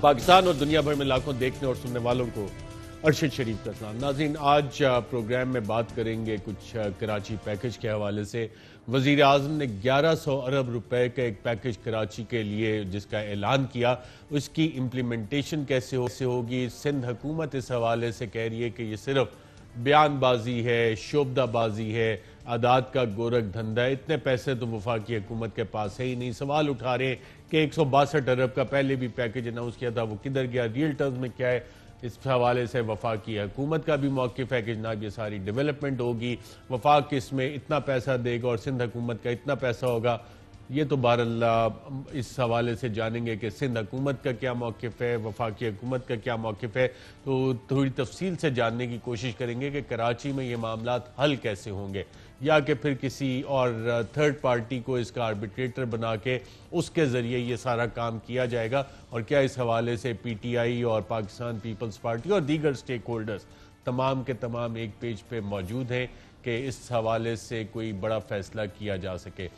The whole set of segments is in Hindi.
पाकिस्तान और दुनिया भर में लाखों देखने और सुनने वालों को अरशद शरीफ का सलाम। नाज़रीन, आज प्रोग्राम में बात करेंगे कुछ कराची पैकेज के हवाले से। वज़ीर आज़म ने 1100 अरब रुपए का एक पैकेज कराची के लिए जिसका ऐलान किया, उसकी इम्प्लीमेंटेशन कैसे होगी। सिंध हुकूमत इस हवाले से कह रही है कि ये सिर्फ बयानबाजी है, शोबदाबाजी है, आदात का गोरख धंधा है, इतने पैसे तो वफाकी हुकूमत के पास है ही नहीं। सवाल उठा रहे हैं कि 162 अरब का पहले भी पैकेज अनाउंस किया था, वो किधर गया, रियल टर्म्स में क्या है। इस हवाले से वफाकी हुकूमत का भी मौक़िफ़ है कि जनाब ये सारी डेवलपमेंट होगी, वफाक इसमें इतना पैसा देगा और सिंध हुकूमत का इतना पैसा होगा। ये तो बहरहाल इस हवाले से जानेंगे कि सिंध हुकूमत का क्या मौक़िफ़ है, वफाकी हुकूमत का क्या मौक़िफ़ है। तो थोड़ी तफसील से जानने की कोशिश करेंगे कि कराची में ये मामलात हल कैसे होंगे, या कि फिर किसी और थर्ड पार्टी को इसका आर्बिट्रेटर बना के उसके ज़रिए ये सारा काम किया जाएगा। और क्या इस हवाले से PTI और पाकिस्तान पीपल्स पार्टी और दीगर स्टेक होल्डर्स तमाम के तमाम एक पेज पे मौजूद हैं कि इस हवाले से कोई बड़ा फैसला किया जा सके।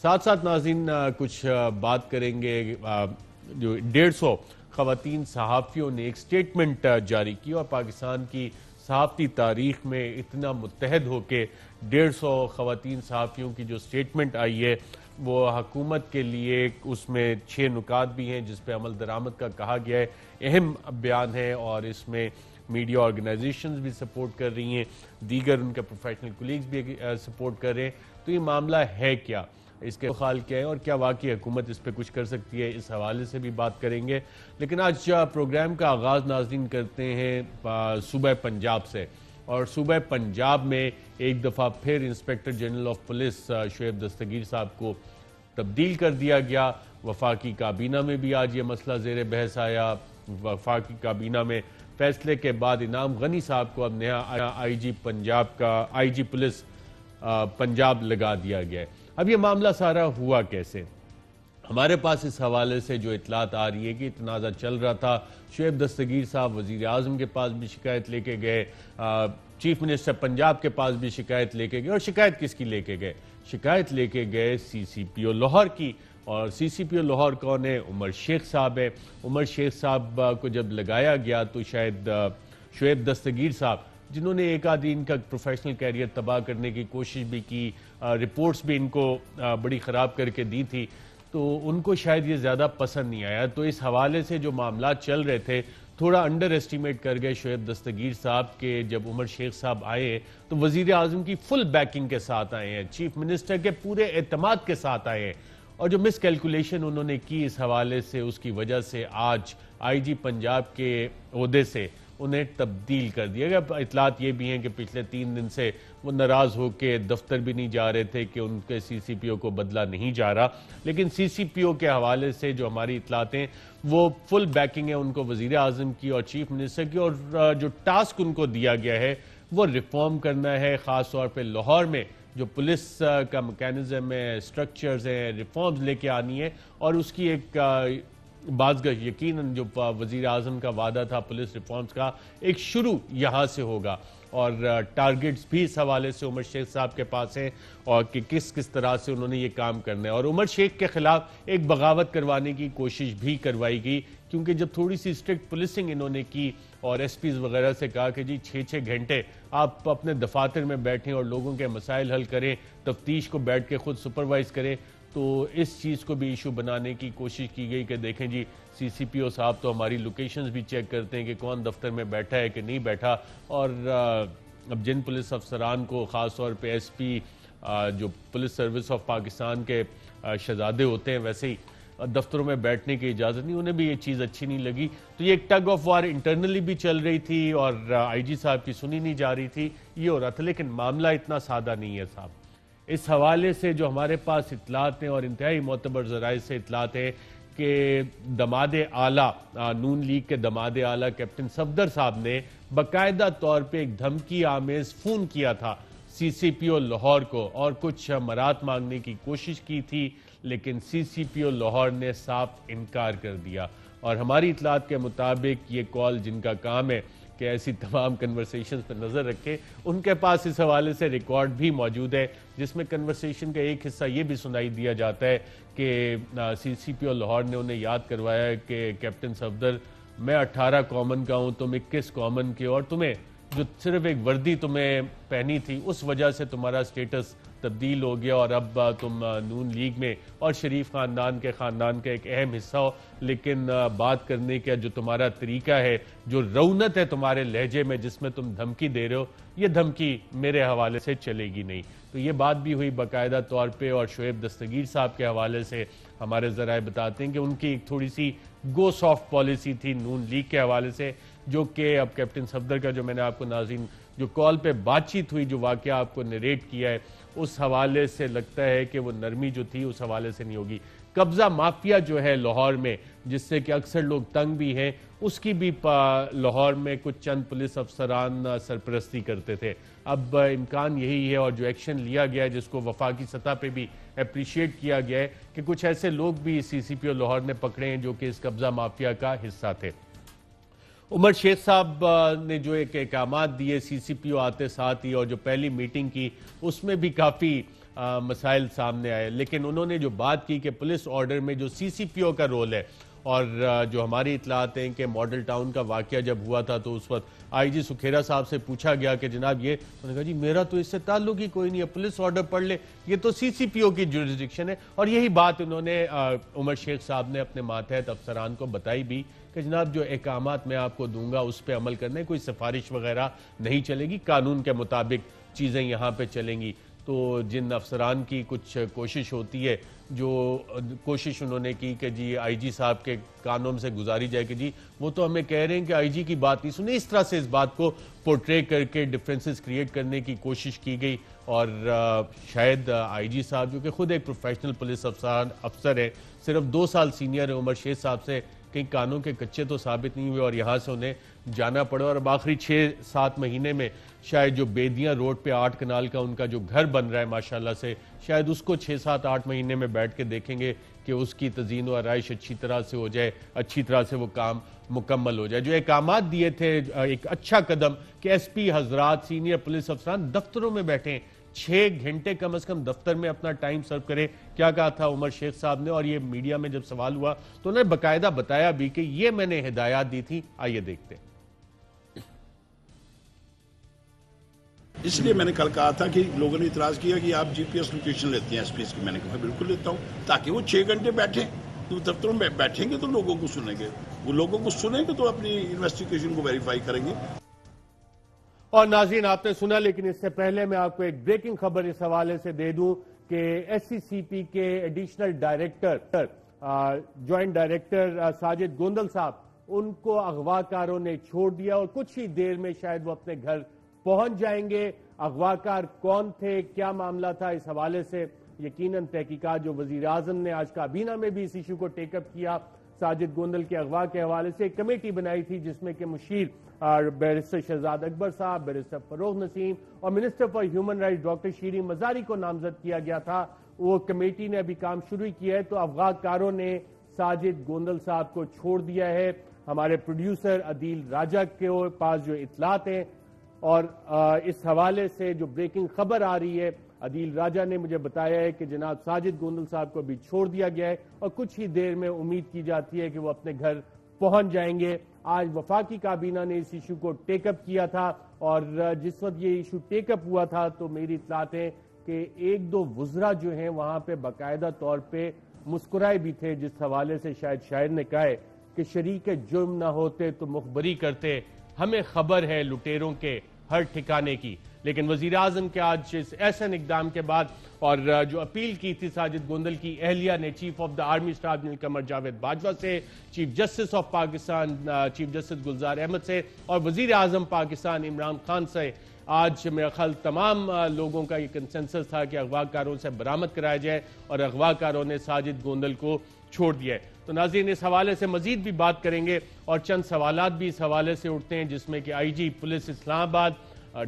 साथ साथ नाज़रीन कुछ बात करेंगे, जो 150 ख़वातीन सहाफ़ियों ने एक स्टेटमेंट जारी की और पाकिस्तान की सहाफ़ती तारीख़ में इतना मुत्तहद हो के 150 ख़वातीन सहाफ़ियों की जो स्टेटमेंट आई है वो हुकूमत के लिए, उसमें 6 नुकात भी हैं जिस पर अमल दरामद का कहा गया है, अहम बयान है और इसमें मीडिया ऑर्गेनाइजेशंस भी सपोर्ट कर रही हैं, दीगर उनके प्रोफेशनल कोलीग्स भी सपोर्ट कर रहे हैं। तो ये मामला है क्या, इसके ख्याल क्या है और क्या वाकई हुकूमत इस पर कुछ कर सकती है, इस हवाले से भी बात करेंगे। लेकिन आज प्रोग्राम का आगाज़ नाज़रीन करते हैं सूबा पंजाब से। और सूबा पंजाब में एक दफ़ा फिर inspector general of police Shoaib Dastgir साहब को तब्दील कर दिया गया। वफाकी काबीना में भी आज ये मसला ज़ेर बहस आया। वफाकी काबीना में फैसले के बाद इनाम गनी साहब को अब नया IG पंजाब का IG पुलिस पंजाब लगा दिया गया है। अब ये मामला सारा हुआ कैसे, हमारे पास इस हवाले से जो इतलात आ रही है कि तनाज़ा चल रहा था। शुएब दस्तगीर साहब वज़ीर आज़म के पास भी शिकायत लेके गए, चीफ मिनिस्टर पंजाब के पास भी शिकायत लेके गए। और शिकायत किसकी लेके गए? शिकायत लेके गए CCPO लाहौर की। और CCPO लाहौर कौन है? उमर शेख साहब है। उमर शेख साहब को जब लगाया गया तो शायद शुएब दस्तगीर साहब, जिन्होंने एक आध दिन का प्रोफेशनल कैरियर तबाह करने की कोशिश भी की, रिपोर्ट्स भी इनको बड़ी ख़राब करके दी थी, तो उनको शायद ये ज़्यादा पसंद नहीं आया। तो इस हवाले से जो मामला चल रहे थे थोड़ा अंडर एस्टिमेट कर गए शुएब दस्तगीर साहब के। जब उमर शेख साहब आए तो वज़ीर आज़म की फुल बैकिंग के साथ आए हैं, चीफ मिनिस्टर के पूरे एतमाद के साथ आए हैं। और जो मिस कैलकुलेशन उन्होंने की इस हवाले से, उसकी वजह से आज IG पंजाब के ओहदे से उन्हें तब्दील कर दिया गया। इतलात ये भी हैं कि पिछले 3 दिन से वो नाराज़ होकर दफ्तर भी नहीं जा रहे थे कि उनके CCPO को बदला नहीं जा रहा। लेकिन CCPO के हवाले से जो हमारी इतलात हैं वो फुल बैकिंग है उनको वज़ीर आज़म की और चीफ मिनिस्टर की। और जो टास्क उनको दिया गया है वो रिफॉर्म करना है, ख़ास तौर पर लाहौर में जो पुलिस का मैकेनिज़्म है, स्ट्रक्चर्स हैं, रिफॉर्म्स लेके आनी है। और उसकी एक बाज़गश यकीनन जो वज़ीर आज़म का वादा था पुलिस रिफॉर्म्स का, एक शुरू यहाँ से होगा। और टारगेट्स भी इस हवाले से उमर शेख साहब के पास हैं और कि किस किस तरह से उन्होंने ये काम करना है। और उमर शेख के ख़िलाफ़ एक बगावत करवाने की कोशिश भी करवाई गई, क्योंकि जब थोड़ी सी स्ट्रिक्ट पुलिसिंग इन्होंने की और SPs वगैरह से कहा कि जी 6-6 घंटे आप अपने दफातर में बैठें और लोगों के मसाइल हल करें, तफ्तीश को बैठ के खुद सुपरवाइज़ करें, तो इस चीज़ को भी इशू बनाने की कोशिश की गई कि देखें जी CCPO साहब तो हमारी लोकेशंस भी चेक करते हैं कि कौन दफ्तर में बैठा है कि नहीं बैठा। और अब जिन पुलिस अफसरान को ख़ास तौर पे SP जो पुलिस सर्विस ऑफ पाकिस्तान के शहजादे होते हैं, वैसे ही दफ्तरों में बैठने की इजाज़त नहीं, उन्हें भी ये चीज़ अच्छी नहीं लगी। तो ये एक टग ऑफ वार इंटरनली भी चल रही थी और IG साहब की सुनी नहीं जा रही थी, ये हो रहा था। लेकिन मामला इतना सादा नहीं है साहब। इस हवाले से जो हमारे पास इतलात हैं और इंतहाई मोतबर ज़राए से इतलात है कि दमाद आला, नून लीग के दमाद आला कैप्टन सफदर साहब ने बाकायदा तौर पे एक धमकी आमेज फ़ोन किया था CCPO लाहौर को और कुछ मरात मांगने की कोशिश की थी, लेकिन CCPO लाहौर ने साफ इनकार कर दिया। और हमारी इतलात के मुताबिक ये कॉल, जिनका काम है कि ऐसी तमाम कन्वर्सेशंस पर नज़र रखे, उनके पास इस हवाले से रिकॉर्ड भी मौजूद है, जिसमें कन्वर्सेशन का एक हिस्सा ये भी सुनाई दिया जाता है कि CCPO लाहौर ने उन्हें याद करवाया कि कैप्टन सफदर मैं 18 कॉमन का हूं, तुम 21 कॉमन के हो, और तुम्हें जो सिर्फ एक वर्दी तुम्हें पहनी थी उस वजह से तुम्हारा स्टेटस तब्दील हो गया और अब तुम नून लीग में और शरीफ खानदान का एक अहम हिस्सा हो। लेकिन बात करने का जो तुम्हारा तरीका है, जो रौनक है तुम्हारे लहजे में, जिसमें तुम धमकी दे रहे हो, ये धमकी मेरे हवाले से चलेगी नहीं। तो ये बात भी हुई बाकायदा तौर पे, और शोएब दस्तगीर साहब के हवाले से हमारे ज़राए बताते हैं कि उनकी एक थोड़ी सी गो सॉफ्ट पॉलिसी थी नून लीग के हवाले से, जो कि अब कैप्टन सफदर का जो मैंने आपको नाज़रीन जो कॉल पे बातचीत हुई, जो वाकया आपको नरेट किया है, उस हवाले से लगता है कि वो नरमी जो थी उस हवाले से नहीं होगी। कब्जा माफिया जो है लाहौर में, जिससे कि अक्सर लोग तंग भी हैं, उसकी भी लाहौर में कुछ चंद पुलिस अफसरान सरपरस्ती करते थे। अब इम्कान यही है, और जो एक्शन लिया गया है जिसको वफाकी सतह पे भी अप्रिशिएट किया गया है, कि कुछ ऐसे लोग भी CCPO लाहौर ने पकड़े हैं जो कि इस कब्जा माफिया का हिस्सा थे। उमर शेख साहब ने जो एक अहकामात दिए CCPO आते साथ ही, और जो पहली मीटिंग की उसमें भी काफ़ी मसाइल सामने आए, लेकिन उन्होंने जो बात की कि पुलिस ऑर्डर में जो CCPO का रोल है, और जो हमारी इतलात हैं कि मॉडल टाउन का वाकया जब हुआ था तो उस वक्त IG सुखेरा साहब से पूछा गया कि जनाब ये, उन्होंने कहा जी मेरा तो इससे ताल्लुक ही कोई नहीं है, पुलिस ऑर्डर पढ़ ले, ये तो CCPO की जुरिस्डिक्शन है। और यही बात उन्होंने उमर शेख साहब ने अपने मातहत अफसरान को बताई भी कि जनाब जो अहकामात मैं आपको दूंगा उस पर अमल करने, कोई सिफारिश वगैरह नहीं चलेगी, कानून के मुताबिक चीज़ें यहाँ पे चलेंगी। तो जिन अफसरान की कुछ कोशिश होती है, जो कोशिश उन्होंने की कि जी IG साहब के कानों से गुजारी जाए कि जी वो तो हमें कह रहे हैं कि IG की बात नहीं सुनी, इस तरह से इस बात को पोर्ट्रे करके डिफरेंसेस क्रिएट करने की कोशिश की गई। और शायद IG साहब जो कि खुद एक प्रोफेशनल पुलिस अफसर है, सिर्फ 2 साल सीनियर है उमर शेख साहब से, कहीं कानों के कच्चे तो साबित नहीं हुए और यहाँ से उन्हें जाना पड़ा। और अब आखिरी 6-7 महीने में शायद जो बेदियाँ रोड पे 8 कनाल का उनका जो घर बन रहा है माशाल्लाह से, शायद उसको 6-7-8 महीने में बैठ के देखेंगे कि उसकी तज़ीन व आराइश अच्छी तरह से हो जाए, अच्छी तरह से वो काम मुकम्मल हो जाए। जो अहकामात दिए थे, एक अच्छा कदम कि SP हजरात, सीनियर पुलिस अफसरान दफ्तरों में बैठें, 6 घंटे कम से कम दफ्तर में अपना टाइम सर्व करे। क्या कहा था उमर शेख साहब ने, और ये मीडिया में जब सवाल हुआ तो उन्होंने बाकायदा बताया भी कि ये मैंने हिदायत दी थी। आइए देखते हैं। इसलिए मैंने कल कहा था कि लोगों ने इतराज किया कि आप GPS लोकेशन लेते हैं SPS की। मैंने कहा बिल्कुल लेता हूँ, ताकि वो 6 घंटे बैठे, तो दफ्तरों में बैठेंगे तो लोगों को सुनेंगे, वो लोगों को सुनेंगे तो अपनी इन्वेस्टिगेशन को वेरीफाई करेंगे। और नाज़रीन आपने सुना, लेकिन इससे पहले मैं आपको एक ब्रेकिंग खबर इस हवाले से दे दूं कि SCCP के additional director, joint director Sajid Gondal साहब, उनको अगवाकारों ने छोड़ दिया और कुछ ही देर में शायद वो अपने घर पहुंच जाएंगे। अगवाकार कौन थे, क्या मामला था, इस हवाले से यकीनन तहकीकात जो वजीर आजम ने आज काबीना में भी इस इशू को टेकअप किया, साजिद गोंदल के अगवा के हवाले से एक कमेटी बनाई थी जिसमें कि मुशीर बैरिस्टर शहजाद अकबर साहब, बैरिस्टर फरोग नसीम और minister for human rights doctor Shireen Mazari को नामजद किया गया था। वो कमेटी ने अभी काम शुरू किया है। तो अफगाकारों ने साजिद गोंदल साहब को छोड़ दिया है। हमारे प्रोड्यूसर अदील राजा के पास जो इतलात हैं और इस हवाले से जो ब्रेकिंग खबर आ रही है, अदील राजा ने मुझे बताया है कि जनाब साजिद गोंदल साहब को भी छोड़ दिया गया है और कुछ ही देर में उम्मीद की जाती है कि वो अपने घर पहुंच जाएंगे। आज वफाकी काबीना ने इस इशू को टेकअप किया था और जिस वक्त ये इशू टेकअप हुआ था तो मेरी इतलात है कि 1-2 वुज़रा जो हैं वहां पे बाकायदा तौर पे मुस्कुराए भी थे, जिस हवाले से शायद शायर ने कहा है कि शरीक जुर्म ना होते तो मुखबरी करते, हमें खबर है लुटेरों के हर ठिकाने की। लेकिन वजीर आजम के आज इस ऐसे इकदाम के बाद और जो अपील की थी साजिद गोंदल की अहलिया ने chief of the army staff general Qamar Javed Bajwa से, chief justice of Pakistan chief justice Gulzar Ahmed से और वजीर आजम पाकिस्तान इमरान खान से, आज मेरा ख्याल तमाम लोगों का ये कंसेंसस था कि अगवाकारों से बरामद कराया जाए और अगवाकारों ने साजिद गोंदल को छोड़ दिया है। तो नाज़रीन इस हवाले से मजीद भी बात करेंगे और चंद सवालात भी इस हवाले से उठते हैं जिसमें कि IG police Islamabad,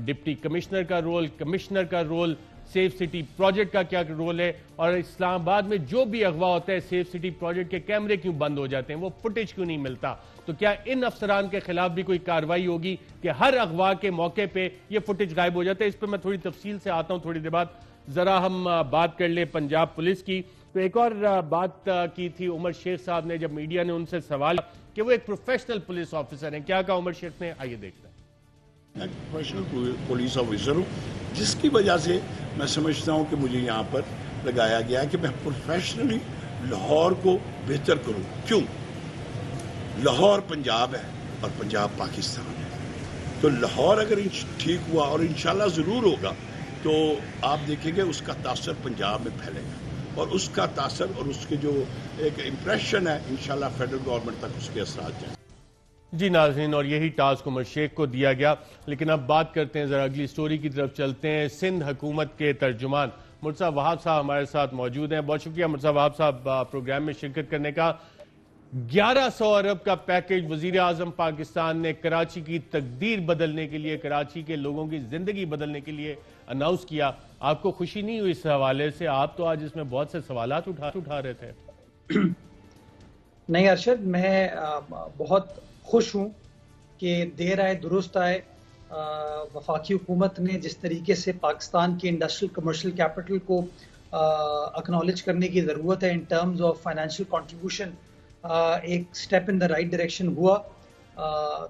deputy commissioner का रोल, कमिश्नर का रोल, सेफ सिटी प्रोजेक्ट का क्या रोल है और इस्लामाबाद में जो भी अगवा होता है सेफ सिटी प्रोजेक्ट के कैमरे क्यों बंद हो जाते हैं, वो फुटेज क्यों नहीं मिलता। तो क्या इन अफसरान के खिलाफ भी कोई कार्रवाई होगी कि हर अगवा के मौके पे ये फुटेज गायब हो जाता है। इस पर मैं थोड़ी तफसील से आता हूं थोड़ी देर बाद। जरा हम बात कर ले पंजाब पुलिस की। तो एक और बात की थी उमर शेख साहब ने जब मीडिया ने उनसे सवाल कि वो एक प्रोफेशनल पुलिस ऑफिसर हैं। क्या कहा उमर शेख ने, आइए देखते हैं। मैं प्रोफेशनल पुलिस ऑफिसर हूँ, जिसकी वजह से मैं समझता हूँ कि मुझे यहाँ पर लगाया गया है कि मैं प्रोफेशनली लाहौर को बेहतर करूँ। क्यों? लाहौर पंजाब है और पंजाब पाकिस्तान है, तो लाहौर अगर ठीक हुआ, और इंशाल्लाह ज़रूर होगा, तो आप देखेंगे उसका तासर पंजाब में फैलेगा, और उसका तासर और उसके जो एक इम्प्रेशन है, इंशाल्लाह फेडरल गवर्नमेंट तक उसके असरात जाए। जी नाज़रीन, और यही टास्क उमर शेख को दिया गया। लेकिन अब बात करते हैं, ज़रा अगली स्टोरी की तरफ चलते हैं। सिंध हुकूमत के तर्जुमान मुर्तज़ा वहाब साहब हमारे साथ मौजूद हैं। बहुत शुक्रिया मुर्तज़ा वहाब साहब प्रोग्राम में शिरकत करने का। 1100 अरब का पैकेज वज़ीर आज़म पाकिस्तान ने कराची की तकदीर बदलने के लिए, कराची के लोगों की जिंदगी बदलने के लिए अनाउंस किया। आपको खुशी नहीं हुई इस हवाले से? आप तो आज इसमें बहुत से सवालात उठा रहे थे। नहीं अरशद, मैं बहुत खुश हूँ कि देर आए दुरुस्त आए। वफाकी हुकूमत ने जिस तरीके से पाकिस्तान के इंडस्ट्रियल कमर्शियल कैपिटल को एक्नॉलेज करने की ज़रूरत है in terms of financial contribution, एक step in the right direction हुआ।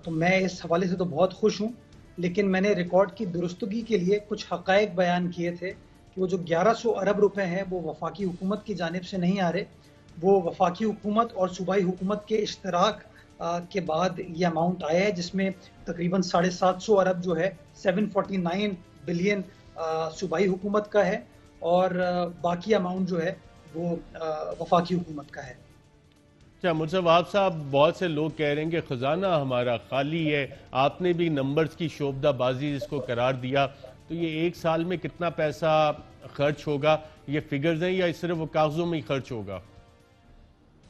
तो मैं इस हवाले से तो बहुत खुश हूँ। लेकिन मैंने रिकॉर्ड की दुरुस्तगी के लिए कुछ हक़ाइक़ बयान किए थे कि वो जो 1100 अरब रुपए हैं वो वफाकी हुकूमत की जानिब से नहीं आ रहे, वो वफाकी हुकूमत और सूबाई हुकूमत के इश्तराक के बाद ये अमाउंट आया है, जिसमें तकरीबन 750 अरब जो है 749 बिलियन सूबाई हुकूमत का है, और बाकी अमाउंट जो है वो वफाकी हुकूमत का है। अच्छा मुर्तज़ा वहाब साहब, बहुत से लोग कह रहे हैं कि खजाना हमारा खाली है। आपने भी नंबर्स की शोबदाबाजी जिसको करार दिया, तो ये एक साल में कितना पैसा खर्च होगा? ये फिगर्स हैं या सिर्फ वो कागजों में ही खर्च होगा?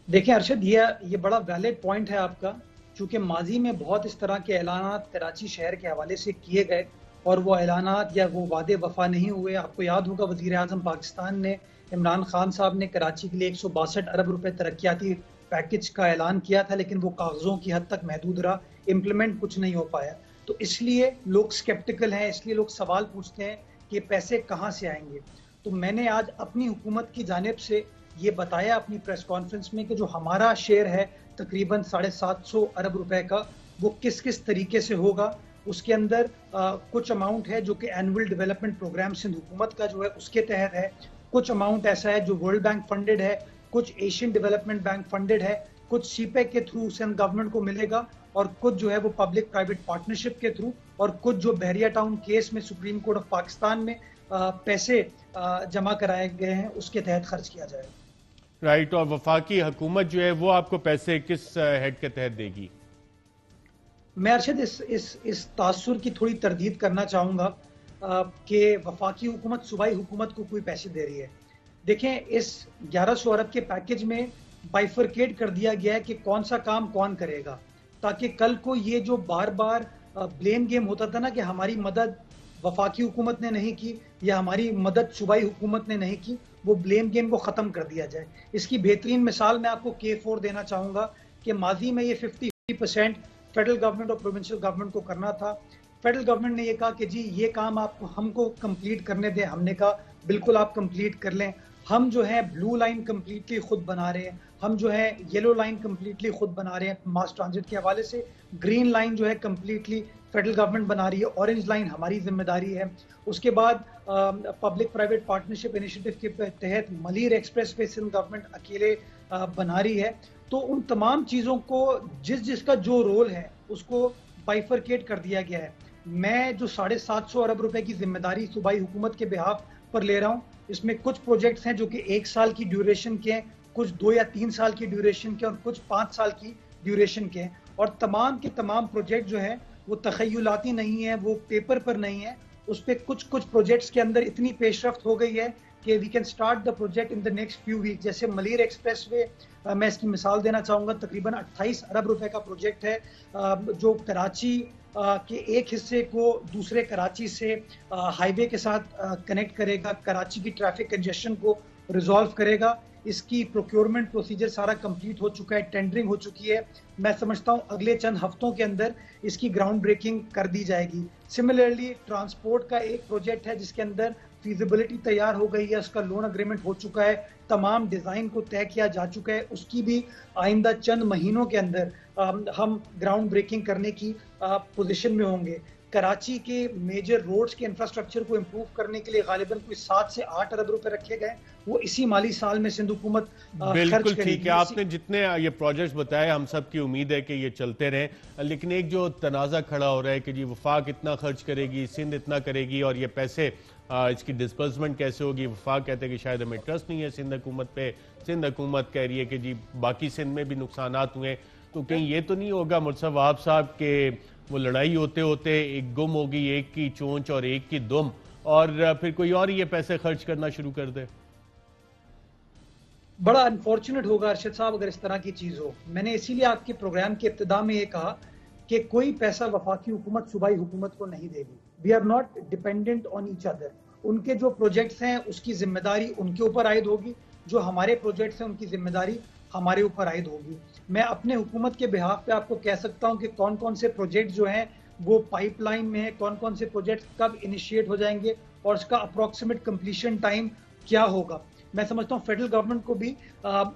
देखिए अरशद, ये बड़ा वैलिड पॉइंट है आपका, क्योंकि माजी में बहुत इस तरह के ऐलानात कराची शहर के हवाले से किए गए और वो ऐलानात या वो वादे वफा नहीं हुए। आपको याद होगा वज़ीर आज़म पाकिस्तान ने, इमरान खान साहब ने कराची के लिए 162 अरब रुपए तरक्याती पैकेज का ऐलान किया था, लेकिन वो कागजों की हद तक महदूद रहा, इम्प्लीमेंट कुछ नहीं हो पाया। तो इसलिए लोग स्केप्टिकल हैं, इसलिए लोग सवाल पूछते हैं कि पैसे कहाँ से आएंगे। तो मैंने आज अपनी हुकूमत की जानिब से ये बताया अपनी प्रेस कॉन्फ्रेंस में कि जो हमारा शेयर है तकरीबन 750 अरब रुपए का, वो किस किस तरीके से होगा। उसके अंदर कुछ अमाउंट है जो कि एनुअल डेवलपमेंट प्रोग्राम सिंध हुकूमत का जो है उसके तहत है, कुछ अमाउंट ऐसा है जो वर्ल्ड बैंक फंडेड है, कुछ एशियन डेवलपमेंट बैंक फंडेड है, कुछ सीपेक के थ्रू सिंध गवर्नमेंट को मिलेगा, और कुछ जो है वो पब्लिक प्राइवेट पार्टनरशिप के थ्रू, और कुछ जो बहरिया टाउन केस में सुप्रीम कोर्ट ऑफ पाकिस्तान में पैसे जमा कराए गए हैं उसके तहत खर्च किया जाएगा। राइट। और वफाकी हुकूमत जो है वो आपको पैसे किस हेड के तहत देगी? मैं अरशद इस तासुर की थोड़ी तरदीद करना चाहूँगा कि वफाकी हुकूमत सूबाई हुकूमत को कोई पैसे दे रही है। देखें, इस 1100 अरब के पैकेज में बाइफरकेट कर दिया गया है कि कौन सा काम कौन करेगा, ताकि कल को ये जो बार बार ब्लेम गेम होता था ना कि हमारी मदद वफाकी हुकूमत ने नहीं की या हमारी मदद सूबाई हुकूमत ने नहीं की, वो ब्लेम गेम को ख़त्म कर दिया जाए। इसकी बेहतरीन मिसाल मैं आपको K4 देना चाहूँगा कि माजी में ये 50% फेडरल गवर्नमेंट और प्रोविंशियल गवर्नमेंट को करना था। फेडरल गवर्नमेंट ने ये कहा कि जी ये काम आप हमको कंप्लीट करने दें। हमने कहा बिल्कुल आप कंप्लीट कर लें। हम जो है ब्लू लाइन कंप्लीटली खुद बना रहे हैं, हम जो है येलो लाइन कंप्लीटली खुद बना रहे हैं मास ट्रांजिट के हवाले से, ग्रीन लाइन जो है कंप्लीटली फेडरल गवर्नमेंट बना रही है, ऑरेंज लाइन हमारी जिम्मेदारी है। उसके बाद पब्लिक प्राइवेट पार्टनरशिप इनिशिएटिव के तहत Malir express way Sindh government अकेले बना रही है। तो उन तमाम चीज़ों को जिसका जो रोल है उसको बाइफरकेट कर दिया गया है। मैं जो 750 अरब रुपए की जिम्मेदारी सूबाई हुकूमत के बिहाफ पर ले रहा हूँ, इसमें कुछ प्रोजेक्ट्स हैं जो कि 1 साल की ड्यूरेशन के हैं, कुछ 2 या 3 साल की ड्यूरेशन के, और कुछ 5 साल की ड्यूरेशन के हैं। और तमाम के तमाम प्रोजेक्ट जो है वो तखय्युलाती नहीं है, वो पेपर पर नहीं है। उस पर कुछ प्रोजेक्ट्स के अंदर इतनी पेशरफ्त हो गई है कि we can start the project in the next few week. जैसे मलीर एक्सप्रेस वे, मैं इसकी मिसाल देना चाहूँगा, तकरीबन 28 अरब रुपए का प्रोजेक्ट है जो कराची के एक हिस्से को दूसरे कराची से हाईवे के साथ कनेक्ट करेगा, कराची की ट्रैफिक कंजेशन को रिजॉल्व करेगा। इसकी प्रोक्योरमेंट प्रोसीजर सारा कंप्लीट हो चुका है, टेंडरिंग हो चुकी है। मैं समझता हूँ अगले चंद हफ्तों के अंदर इसकी ग्राउंड ब्रेकिंग कर दी जाएगी। सिमिलरली ट्रांसपोर्ट का एक प्रोजेक्ट है जिसके अंदर फीजिबिलिटी तैयार हो गई है, उसका लोन एग्रीमेंट हो चुका है, तमाम डिजाइन को तय किया जा चुका है, उसकी भी आइंदा चंद महीनों के अंदर हम ग्राउंड ब्रेकिंग करने की पोजीशन में होंगे। कराची के मेजर रोड्स के इंफ्रास्ट्रक्चर को इंप्रूव करने के लिए गालिबन कोई 7 से 8 अरब रुपए रखे गए, वो इसी माली साल में सिंध हुकूमत बिल्कुल ठीक है। आपने जितने ये प्रोजेक्ट्स बताए, हम सब की उम्मीद है कि ये चलते रहें, लेकिन एक जो तनाज़ा खड़ा हो रहा है कि जी वफाक इतना खर्च करेगी, सिंध इतना करेगी, और ये पैसे इसकी डिस्बर्समेंट कैसे होगी। वफाक कहते हैं कि शायद हमें ट्रस्ट नहीं है सिंध हुकूमत पे, सिंध हुकूमत कह रही है कि जी बाकी सिंध में भी नुकसानात हुए, तो कहीं ये तो नहीं होगा मुर्तज़ा वहाब साहब के वो लड़ाई होते होते एक गुम होगी, एक की चोंच और एक की दुम, और फिर कोई और ये पैसे खर्च करना शुरू कर दे। बड़ा अनफॉर्चुनेट होगा अरशद साहब अगर इस तरह की चीज हो। मैंने इसीलिए आपके प्रोग्राम के इब्तिदा में ये कहा कि कोई पैसा वफाकी हुकूमत सूबाई हुकूमत को नहीं देगी। We are not dependent on each other. उनके जो प्रोजेक्ट्स हैं उसकी जिम्मेदारी उनके ऊपर आयद होगी, जो हमारे प्रोजेक्ट्स हैं उनकी जिम्मेदारी हमारे ऊपर आयद होगी। मैं अपने हुकूमत के बिहाफ पे आपको कह सकता हूं कि कौन कौन से प्रोजेक्ट जो हैं वो पाइपलाइन में है, कौन कौन से प्रोजेक्ट कब इनिशिएट हो जाएंगे और उसका अप्रोक्सीमेट कंप्लीशन टाइम क्या होगा। मैं समझता हूँ फेडरल गवर्नमेंट को भी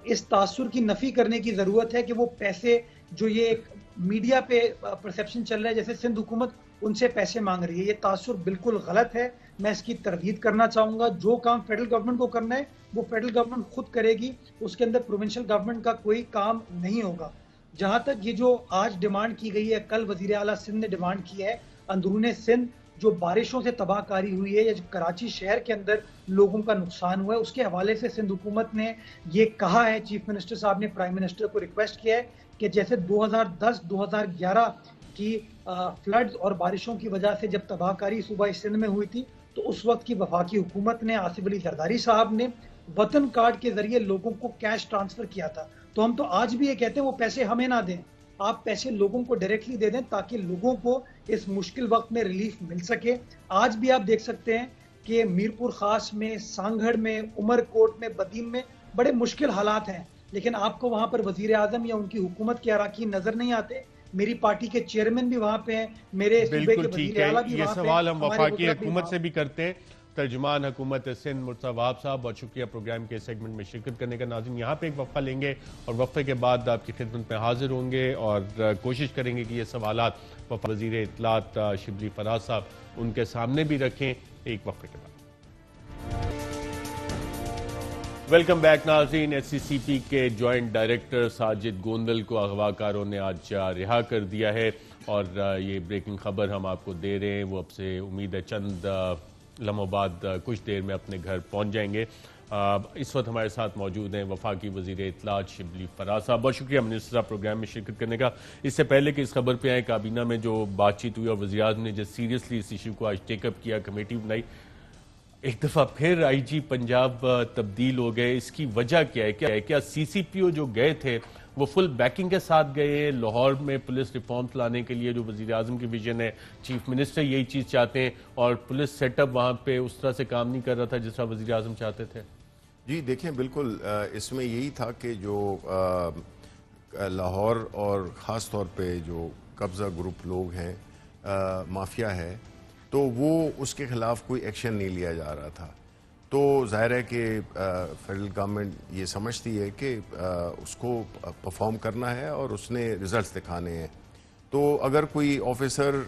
इस तासुर की नफी करने की जरूरत है कि वो पैसे जो ये एक मीडिया पे परसेप्शन चल रहा है जैसे सिंध हुकूमत उनसे पैसे मांग रही है, ये तासुर बिल्कुल गलत है। मैं इसकी तरदीद करना चाहूंगा। जो काम फेडरल गवर्नमेंट को करना है वो फेडरल गवर्नमेंट खुद करेगी, उसके अंदर प्रोविंशियल गवर्नमेंट का कोई काम नहीं होगा। जहां तक ये जो आज डिमांड की गई है, कल वजीर आला सिंध ने डिमांड की है, अंदरूने सिंध जो बारिशों से तबाहकारी हुई है या जो कराची शहर के अंदर लोगों का नुकसान हुआ है, उसके हवाले से सिंध हुकूमत ने ये कहा है, चीफ मिनिस्टर साहब ने प्राइम मिनिस्टर को रिक्वेस्ट किया है कि जैसे 2010-2011 की फ्लड्स और बारिशों की वजह से जब तबाहकारी सूबा सिंध में हुई थी, तो उस वक्त की वफाकी हुकूमत ने, आसिफ अली जरदारी साहब ने वतन कार्ड के जरिए लोगों को कैश ट्रांसफर किया था। तो हम तो आज भी ये कहते हैं वो पैसे हमें ना दें, आप पैसे लोगों को डायरेक्टली दे दें ताकि लोगों को इस मुश्किल वक्त में रिलीफ मिल सके। आज भी आप देख सकते हैं कि मीरपुर खास में, सांगड़ में, उमरकोट में, बदीम में बड़े मुश्किल हालात हैं, लेकिन आपको वहां पर वजीर आजम या उनकी हुकूमत के अरकान नजर नहीं आते। मेरी पार्टी के चेयरमैन भी वहां पे हैं, मेरे सूबे के वजीर आला भी वहां पे हैं। ये सवाल हम वफाकी हुकूमत से भी करते हैं। तर्जुमान हुकूमत सिंध मुर्तज़ा वहाब साहब, बहुत शुक्रिया प्रोग्राम के सेगमेंट में शिरकत करने का। नाज़रीन, यहाँ पे एक वक्फा लेंगे और वक्फे के बाद आपकी खिदमत में हाजिर होंगे और कोशिश करेंगे कि ये सवालात वज़ीर इत्तलात शिबली फराज साहब उनके सामने भी रखें एक वक्फे के बाद। वेलकम बैक नाज़रीन। SCCP के जॉइंट डायरेक्टर साजिद गोंदल को अगवाकारों ने आज रिहा कर दिया है और ये ब्रेकिंग खबर हम आपको दे रहे हैं। वो अब से उम्मीद है चंद लम्हों बाद कुछ देर में अपने घर पहुंच जाएंगे। इस वक्त हमारे साथ मौजूद हैं वफाकी वज़ीर इत्तलात शिबली फराज साहब। बहुत शुक्रिया मिनिस्टर साहब प्रोग्राम में शिरकत करने का। इससे पहले कि इस खबर पे आए, काबीना में जो बातचीत हुई और वज़ीर आज़म ने जो सीरियसली इस इशू को आज टेकअप किया, कमेटी बनाई, एक दफ़ा फिर IG पंजाब तब्दील हो गए, इसकी वजह क्या है? क्या CCPO जो गए थे वो फुल बैकिंग के साथ गए लाहौर में पुलिस रिफॉर्म्स लाने के लिए, जो वज़ीर आज़म की विजन है, चीफ मिनिस्टर यही चीज़ चाहते हैं और पुलिस सेटअप वहाँ पे उस तरह से काम नहीं कर रहा था जिस तरह वज़ीर आज़म चाहते थे? जी देखें, बिल्कुल इसमें यही था कि जो लाहौर और ख़ास तौर पे जो कब्ज़ा ग्रुप लोग हैं, माफिया है, तो वो उसके ख़िलाफ़ कोई एक्शन नहीं लिया जा रहा था। तो ज़ाहिर है कि फेडरल गवर्नमेंट ये समझती है कि उसको परफॉर्म करना है और उसने रिज़ल्ट्स दिखाने हैं। तो अगर कोई ऑफिसर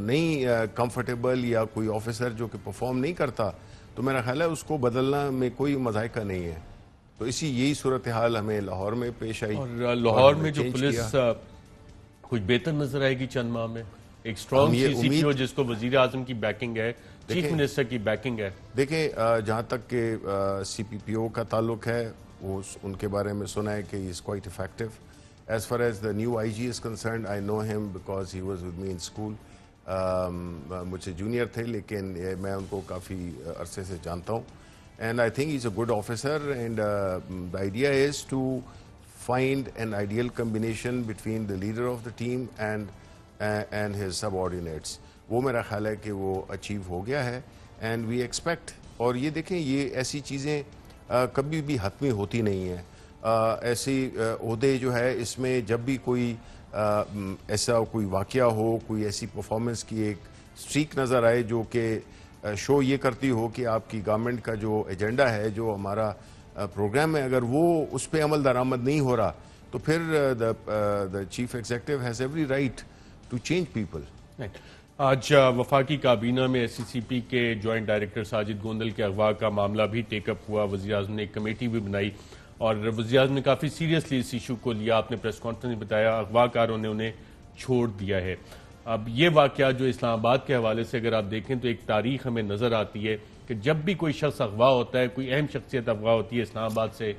नहीं कंफर्टेबल या कोई ऑफिसर जो कि परफॉर्म नहीं करता, तो मेरा ख्याल है उसको बदलना में कोई मज़ायका नहीं है। तो यही सूरत हाल हमें लाहौर में पेश आई। और लाहौर में जो पुलिस कुछ बेहतर नजर आएगी चंद माह में, एक स्ट्रॉन्ग CCPO जिसको वजीर आजम की बैकिंग है, चीफ मिनिस्टर की बैकिंग है। देखें, जहाँ तक के CPPO का ताल्लुक है, वो उनके बारे में सुना है कि he is quite effective. As far as the new IG is concerned, I know him because he was with me in school. मुझसे जूनियर थे, लेकिन मैं उनको काफ़ी अरसे से जानता हूँ। And I think he is a good officer and the idea is to find an ideal combination between the leader of the team and his subordinates. वो मेरा ख्याल है कि वो अचीव हो गया है एंड वी एक्सपेक्ट। और ये देखें, ये ऐसी चीज़ें कभी भी हतमी होती नहीं हैं। ऐसी ओहदे जो है, इसमें जब भी कोई ऐसा कोई वाक़या हो, कोई ऐसी परफॉर्मेंस की एक स्ट्रीक नज़र आए जो कि शो ये करती हो कि आपकी गवर्नमेंट का जो एजेंडा है, जो हमारा प्रोग्राम है, अगर वो उस पर अमल दरामद नहीं हो रहा तो फिर the chief executive has every right to change people. आज वफाकी काबीना में SCCP के जॉइंट डायरेक्टर साजिद गोंदल के अगवा का मामला भी टेकअप हुआ। वज़ीर-ए-आज़म ने एक कमेटी भी बनाई और वज़ीर-ए-आज़म ने काफ़ी सीरियसली इस इशू को लिया। आपने प्रेस कॉन्फ्रेंस में बताया अगवाकारों ने उन्हें छोड़ दिया है। अब ये वाक़या जो इस्लामाबाद के हवाले से अगर आप देखें तो एक तारीख हमें नज़र आती है कि जब भी कोई शख्स अगवा होता है, कोई अहम शख्सियत अगवा होती है इस्लामाबाद से,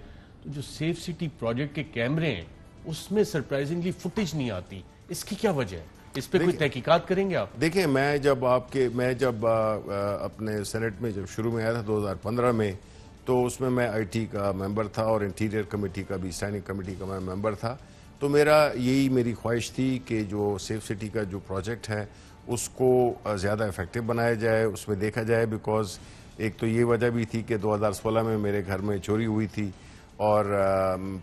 तो जो सेफ सिटी प्रोजेक्ट के कैमरे हैं उसमें सरप्राइजिंगली फुटेज नहीं आती। इसकी क्या वजह है? इस पर कोई तहकीकात करेंगे आप? देखिए, मैं जब अपने सेनेट में जब शुरू में आया था 2015 में, तो उसमें मैं IT का मेंबर था और इंटीरियर कमेटी का भी, स्टैंडिंग कमेटी का मैं मेंबर था। तो मेरी ख्वाहिश थी कि जो सेफ सिटी का जो प्रोजेक्ट है उसको ज़्यादा इफेक्टिव बनाया जाए, उसमें देखा जाए। बिकॉज एक तो ये वजह भी थी कि 2016 में मेरे घर में चोरी हुई थी और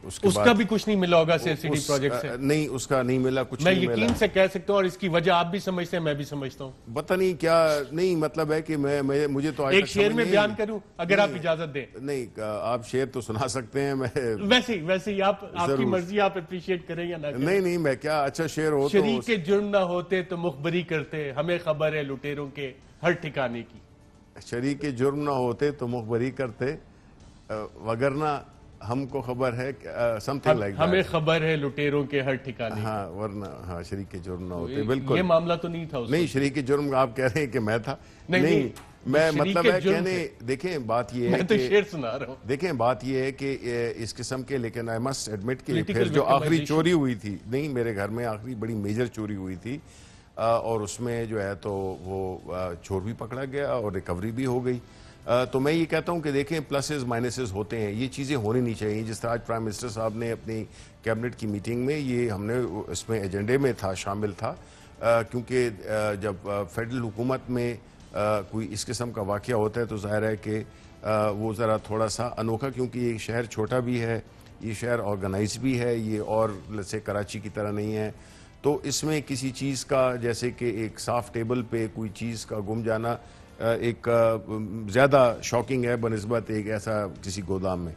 उसका भी कुछ नहीं मिला होगा सेफ सिटी प्रोजेक्ट से? नहीं, उसका नहीं मिला, कुछ मैं नहीं मिला। यकीन से कह सकता हूँ और इसकी वजह आप भी समझते हैं, मैं भी समझता हूँ। पता नहीं क्या, नहीं मतलब है कि मुझे तो एक शेर में बयान करूं अगर आप इजाजत दें? नहीं, आप शेर तो सुना सकते हैं। मैं वैसे ही आपकी मर्जी, आप अप्रिशिएट करें या ना करें। नहीं, मैं क्या, अच्छा शेर हो तो। शरीक के जुर्म ना होते तो मुखबरी करते, हमें खबर है लुटेरों के हर ठिकाने की। शरीक के जुर्म ना होते तो मुखबरी करते, वगरना हमको खबर है, समथिंग लाइक हमें खबर है लुटेरों के हर ठिकाने। हाँ, वरना हाँ, शरीक के जुर्म ना होते। बिल्कुल, ये मामला तो नहीं था उसमें। नहीं, शरीक के जुर्म आप कह रहे हैं कि मैं था? नहीं, मैं मतलब है कहने, देखें बात ये है, मैं तो शेर सुना रहा हूँ। देखें बात ये है कि इस किस्म के, लेकिन आई मस्ट एडमिट कि फिर जो आखिरी चोरी हुई थी, नहीं, मेरे घर में आखिरी बड़ी मेजर चोरी हुई थी और उसमें जो है तो वो चोर भी पकड़ा गया और रिकवरी भी हो गई। तो मैं ये कहता हूँ कि देखें, प्लसेस माइनसेस होते हैं, ये चीज़ें होनी नहीं चाहिए। जिस तरह आज प्राइम मिनिस्टर साहब ने अपनी कैबिनेट की मीटिंग में, ये हमने इसमें एजेंडे में था, शामिल था, क्योंकि जब फेडरल हुकूमत में कोई इस किस्म का वाक़या होता है तो ज़ाहिर है कि वो ज़रा थोड़ा सा अनोखा, क्योंकि ये शहर छोटा भी है, ये शहर ऑर्गेनाइज भी है, ये और जैसे कराची की तरह नहीं है। तो इसमें किसी चीज़ का, जैसे कि एक साफ टेबल पे कोई चीज़ का गुम जाना एक ज़्यादा शॉकिंग है बनिस्बत एक ऐसा किसी गोदाम में।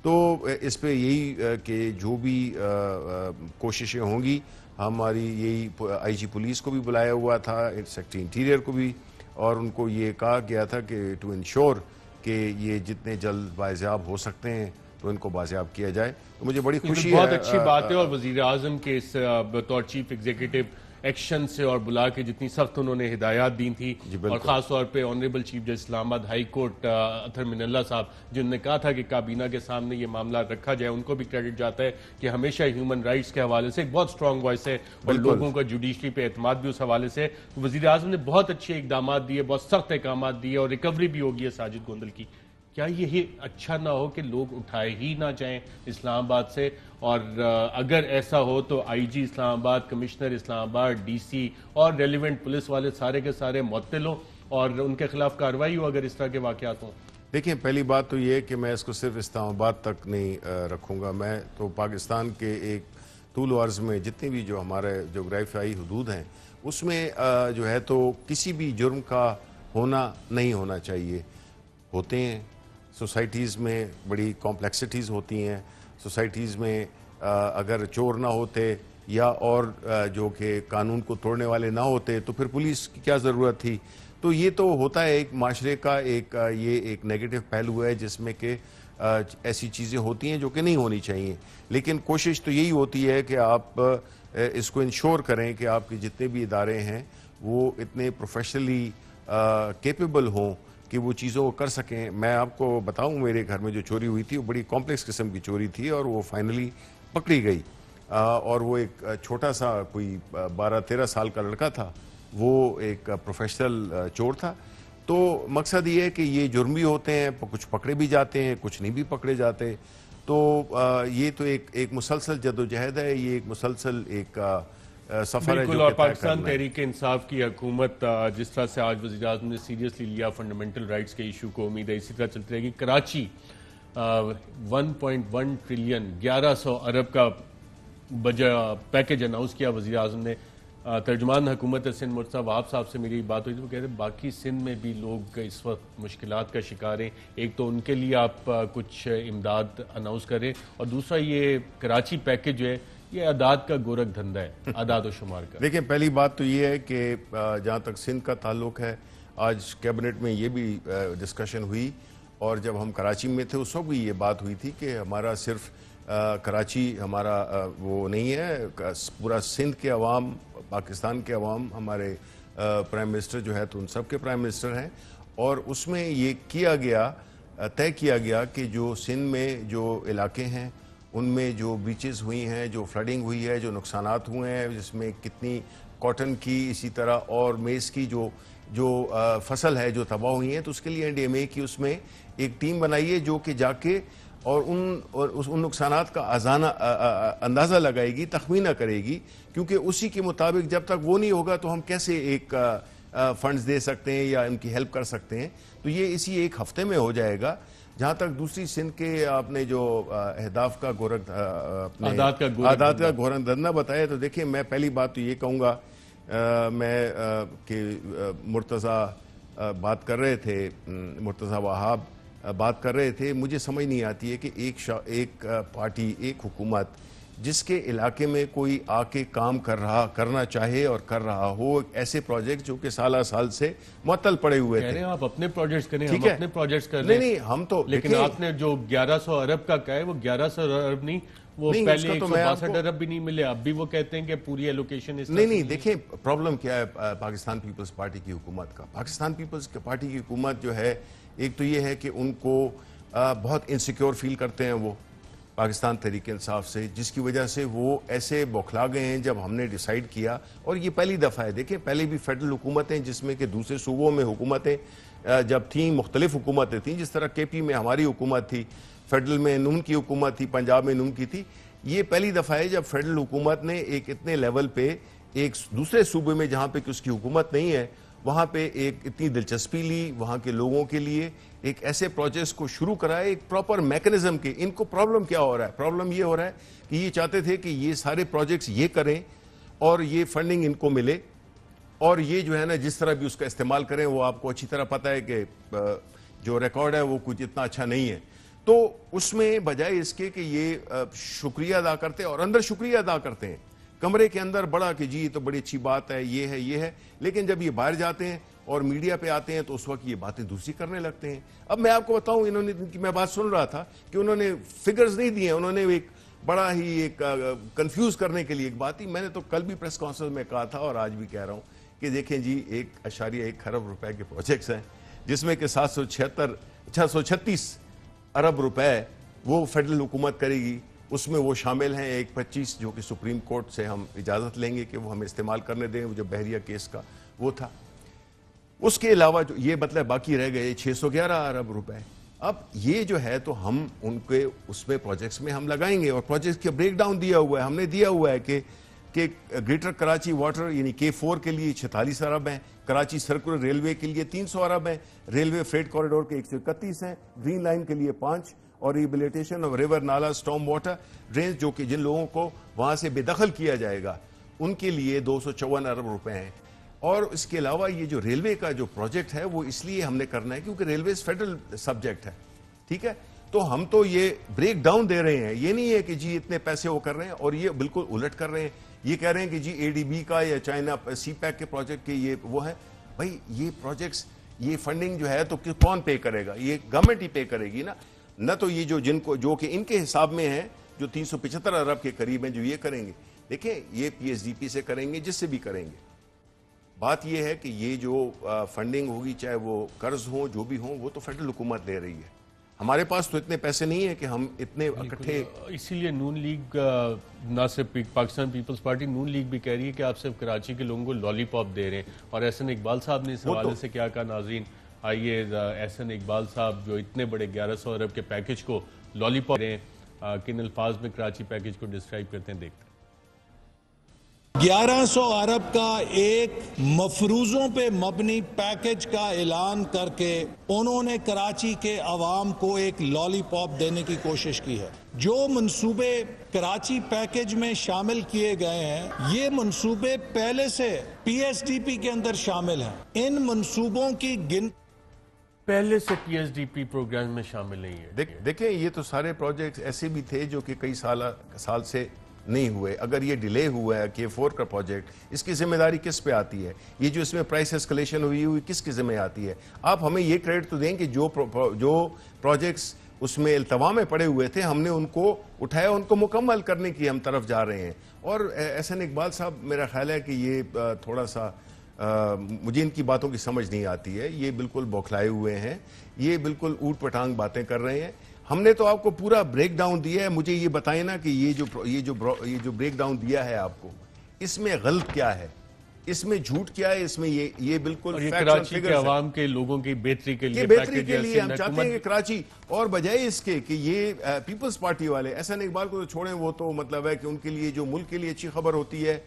तो इस पे यही कि जो भी कोशिशें होंगी, हमारी यही IG पुलिस को भी बुलाया हुआ था, सेक्रेटरी इंटीरियर को भी, और उनको ये कहा गया था कि टू इंश्योर कि ये जितने जल्द बाजियाब हो सकते हैं तो इनको बाजियाब किया जाए। तो मुझे बड़ी खुशी है, बहुत अच्छी बात है। और वज़ीर आज़म के इस बतौर चीफ एग्जीक्यूटिव एक्शन से और बुला के जितनी सख्त उन्होंने हिदायत दी थी, और खास तौर पे honourable chief justice Islamabad high court Athar Minallah साहब, जिन्होंने कहा था कि काबीना के सामने ये मामला रखा जाए, उनको भी क्रेडिट जाता है कि हमेशा ह्यूमन राइट्स के हवाले से एक बहुत स्ट्रॉन्ग वॉइस है और लोगों का जुडिशरी पे एतमाद भी उस हवाले से। वज़ीर आज़म ने बहुत अच्छे इकदाम दिए, बहुत सख्त अहकाम दिए और रिकवरी भी होगी है साजिद गोंदल की। क्या ये अच्छा ना हो कि लोग उठाए ही ना जाएं इस्लामाबाद से? और अगर ऐसा हो तो IG Islamabad, commissioner Islamabad, DC और रेलिवेंट पुलिस वाले सारे के सारे मुअत्तल हों और उनके खिलाफ कार्रवाई हो अगर इस तरह के वाक़यात हों। देखिए, पहली बात तो ये है कि मैं इसको सिर्फ इस्लामाबाद तक नहीं रखूँगा। मैं तो पाकिस्तान के एक तूल अर्ज़ में जितनी भी जो हमारे जोग्राफियाई हदूद हैं उसमें जो है तो किसी भी जुर्म का होना नहीं होना चाहिए। होते हैं सोसाइटीज़ में, बड़ी कॉम्प्लेक्सिटीज़ होती हैं सोसाइटीज़ में। अगर चोर ना होते या और जो कि कानून को तोड़ने वाले ना होते तो फिर पुलिस की क्या ज़रूरत थी? तो ये तो होता है एक माशरे का ये एक नेगेटिव पहलू है जिसमें कि ऐसी चीज़ें होती हैं जो कि नहीं होनी चाहिए। लेकिन कोशिश तो यही होती है कि आप इसको इंश्योर करें कि आपके जितने भी इदारे हैं वो इतने प्रोफेशनली कैपेबल हों कि वो चीज़ों को कर सकें। मैं आपको बताऊं, मेरे घर में जो चोरी हुई थी वो बड़ी कॉम्प्लेक्स किस्म की चोरी थी और वो फाइनली पकड़ी गई। और वो एक छोटा सा कोई 12-13 साल का लड़का था, वो एक प्रोफेशनल चोर था। तो मकसद ये है कि ये जुर्म भी होते हैं, कुछ पकड़े भी जाते हैं, कुछ नहीं भी पकड़े जाते। तो ये तो एक मुसलसल जदोजहद है, ये एक मुसलसल एक सफर है जो और पाकिस्तान तहरीक इंसाफ की हुकूमत जिस तरह से आज वज़ीर आज़म ने सीरियसली लिया फंडामेंटल राइट्स के इशू को, उम्मीद है इसी तरह चलती रहेगी। कराची 1.1 ट्रिलियन 1100 अरब का बजट पैकेज अनाउंस किया वज़ीर आज़म ने। तर्जुमान हुकूमत सिंध मुर्तज़ा वहाब साहब से मेरी बात हुई थी, वो कह रहे बाकी सिंध में भी लोग इस वक्त मुश्किलात का शिकार हैं। एक तो उनके लिए आप कुछ इमदाद अनाउंस करें, और दूसरा ये कराची पैकेज जो है ये आदात का गोरख धंधा है, आदात और शुमार का। देखिए, पहली बात तो ये है कि जहाँ तक सिंध का ताल्लुक है, आज कैबिनेट में ये भी डिस्कशन हुई, और जब हम कराची में थे उस वक्त भी ये बात हुई थी कि हमारा सिर्फ कराची हमारा वो नहीं है, पूरा सिंध के अवाम, पाकिस्तान के अवाम हमारे प्राइम मिनिस्टर जो है तो उन सब के प्राइम मिनिस्टर हैं। और उसमें ये किया गया, तय किया गया कि जो सिंध में जो इलाके हैं उनमें जो बीचेस हुई हैं, जो फ्लडिंग हुई है, जो नुकसानात हुए हैं, जिसमें कितनी कॉटन की, इसी तरह और मेज़ की जो फसल है जो तबाह हुई है, तो उसके लिए NDMA की उसमें एक टीम बनाई है जो कि जाके और उन नुकसानात का अंदाज़ा लगाएगी, तखमीना करेगी, क्योंकि उसी के मुताबिक जब तक वो नहीं होगा तो हम कैसे एक फंड्स दे सकते हैं या उनकी हेल्प कर सकते हैं। तो ये इसी एक हफ्ते में हो जाएगा। जहाँ तक दूसरी सिंध के आपने जो अहदाफ का गोरख आदात का गोरख धंधा बताया, तो देखिए मैं पहली बात तो ये कहूँगा, कि मुर्तज़ा बात कर रहे थे, मुर्तज़ा वहाब बात कर रहे थे, मुझे समझ नहीं आती है कि एक पार्टी, एक हुकूमत जिसके इलाके में कोई आके काम करना चाहे और कर रहा हो, ऐसे प्रोजेक्ट जो कि साल से मुअत्तल पड़े हुए थे। आप अपने प्रोजेक्ट्स करें, हम अपने प्रोजेक्ट्स कर रहे हैं। नहीं, हम तो, लेकिन आपने जो 1100 अरब का कहा है वो 1100 अरब नहीं, वो नहीं, पहले 162 अरब भी नहीं मिले, अब भी वो कहते हैं कि पूरी एलोकेशन इस नहीं, देखिए प्रॉब्लम क्या है पाकिस्तान पीपल्स पार्टी की हुकूमत का। पाकिस्तान पीपल्स पार्टी की हुकूमत जो है, एक तो ये है कि उनको बहुत इनसिक्योर फील करते हैं वो पाकिस्तान तहरीक इंसाफ से, जिसकी वजह से वो ऐसे बौखला गए हैं जब हमने डिसाइड किया। और ये पहली दफ़ा है, देखिए पहले भी फेडरल हुकूमतें जिसमें कि दूसरे सूबों में हुकूमतें जब थीं, मुख्तलिफ हुकूमतें थीं, जिस तरह KP में हमारी हुकूमत थी, फेडरल में नून की हुकूमत थी, पंजाब में नून की थी। ये पहली दफ़ा है जब फेडरल हुकूमत ने एक इतने लेवल पे एक दूसरे सूबे में जहाँ पे कि उसकी हुकूमत नहीं है, वहाँ पे एक इतनी दिलचस्पी ली, वहाँ के लोगों के लिए एक ऐसे प्रोजेक्ट्स को शुरू कराए, एक प्रॉपर मैकेनिज्म के। इनको प्रॉब्लम क्या हो रहा है? प्रॉब्लम ये हो रहा है कि ये चाहते थे कि ये सारे प्रोजेक्ट्स ये करें और ये फंडिंग इनको मिले, और ये जो है ना जिस तरह भी उसका इस्तेमाल करें, वो आपको अच्छी तरह पता है कि जो रिकॉर्ड है वो कुछ इतना अच्छा नहीं है। तो उसमें बजाय इसके कि ये शुक्रिया अदा करते हैं और अंदर शुक्रिया अदा करते हैं, कमरे के अंदर बड़ा कि जी ये तो बड़ी अच्छी बात है, ये है, लेकिन जब ये बाहर जाते हैं और मीडिया पे आते हैं तो उस वक्त ये बातें दूसरी करने लगते हैं। अब मैं आपको बताऊं, इन्होंने, इनकी मैं बात सुन रहा था कि उन्होंने फिगर्स नहीं दिए, उन्होंने एक बड़ा ही एक कंफ्यूज करने के लिए एक बात ही, मैंने तो कल भी प्रेस कॉन्फ्रेंस में कहा था और आज भी कह रहा हूं कि देखें जी 1.1 खरब रुपए के प्रोजेक्ट्स हैं, जिसमें कि 636 अरब रुपए वो फेडरल हुकूमत करेगी। उसमें वो शामिल हैं 1.25 जो कि सुप्रीम कोर्ट से हम इजाज़त लेंगे कि वो हमें इस्तेमाल करने दें, वो जो बहरिया केस का वो था। उसके अलावा जो ये मतलब बाकी रह गए 611 अरब रुपए। अब ये जो है तो हम उनके उसमें प्रोजेक्ट्स में हम लगाएंगे, और प्रोजेक्ट्स का ब्रेक डाउन दिया हुआ है, हमने दिया हुआ है कि ग्रेटर कराची वाटर यानी K4 के लिए 46 अरब हैं, कराची सर्कुलर रेलवे के लिए 300 अरब हैं, रेलवे फ्रेट कॉरिडोर के 131 हैं, ग्रीन लाइन के लिए 5, और रिहेबिलिटेशन ऑफ रिवर नाला स्टॉर्म वाटर ड्रेन जो कि जिन लोगों को वहां से बेदखल किया जाएगा उनके लिए 254 अरब रुपए हैं। और इसके अलावा ये जो रेलवे का जो प्रोजेक्ट है वो इसलिए हमने करना है क्योंकि रेलवे फेडरल सब्जेक्ट है, ठीक है। तो हम तो ये ब्रेक डाउन दे रहे हैं, ये नहीं है कि जी इतने पैसे वो कर रहे हैं, और ये बिल्कुल उलट कर रहे हैं, ये कह रहे हैं कि जी ADB का या चाइना CPEC के प्रोजेक्ट के ये वो है। भाई ये प्रोजेक्ट्स, ये फंडिंग जो है तो कौन पे करेगा? ये गवर्नमेंट ही पे करेगी ना तो ये जो कि इनके हिसाब में है जो 375 अरब के करीब हैं जो ये करेंगे। देखिए ये PSDP से करेंगे, जिससे भी करेंगे। बात ये है कि ये जो फंडिंग होगी, चाहे वो कर्ज हो, जो भी हो, वो तो फेडरल हुकूमत दे रही है। हमारे पास तो इतने पैसे नहीं है कि हम इतने इकट्ठे। इसीलिए नून लीग, ना सिर्फ पाकिस्तान पीपल्स पार्टी, नून लीग भी कह रही है कि आप सिर्फ कराची के लोगों को लॉलीपॉप दे रहे हैं। और एहसन इकबाल साहब ने इस हवाले से क्या कहा, नाज़रीन आइए एहसन इकबाल साहब जो इतने बड़े 1100 अरब के पैकेज को लॉलीपॉप दे रहे हैं, किन अल्फाज में कराची पैकेज को डिस्क्राइब करते हैं, देखते हैं। 1100 अरब का एक मफरूजों पे मबनी पैकेज का ऐलान करके उन्होंने कराची के अवाम को एक लॉलीपॉप देने की कोशिश की है। जो मंसूबे कराची पैकेज में शामिल किए गए हैं, ये मंसूबे पहले से पीएसडीपी के अंदर शामिल हैं। इन मंसूबों की पहले से पीएसडीपी प्रोग्राम में शामिल नहीं है। देखें, ये तो सारे प्रोजेक्ट्स ऐसे भी थे जो कि कई साल से नहीं हुए। अगर ये डिले हुआ है K4 का प्रोजेक्ट, इसकी जिम्मेदारी किस पे आती है? ये जो इसमें प्राइस एस्केलेशन हुई किसकी जिम्मे आती है? आप हमें ये क्रेडिट तो दें कि जो प्रोजेक्ट्स उसमें इल्तवा में पड़े हुए थे, हमने उनको उठाया, उनको मुकम्मल करने की हम तरफ जा रहे हैं। और एहसन इकबाल साहब, मेरा ख्याल है कि ये थोड़ा सा मुझे इनकी बातों की समझ नहीं आती है। ये बिल्कुल बौखलाए हुए हैं, ये बिल्कुल ऊट पटांग बातें कर रहे हैं। हमने तो आपको पूरा ब्रेक डाउन दिया है। मुझे ये बताएं ना कि ये जो ब्रेक डाउन दिया है आपको, इसमें गलत क्या है, इसमें झूठ क्या है, इसमें ये बिल्कुल और ये कराची के अवाम के लोगों की बेहतरी के लिए हम चाहते हैं कि कराची, और बजाय इसके कि ये पीपल्स पार्टी वाले एहसन इकबाल को तो छोड़ें, वो तो मतलब है कि उनके लिए जो मुल्क के लिए अच्छी खबर होती है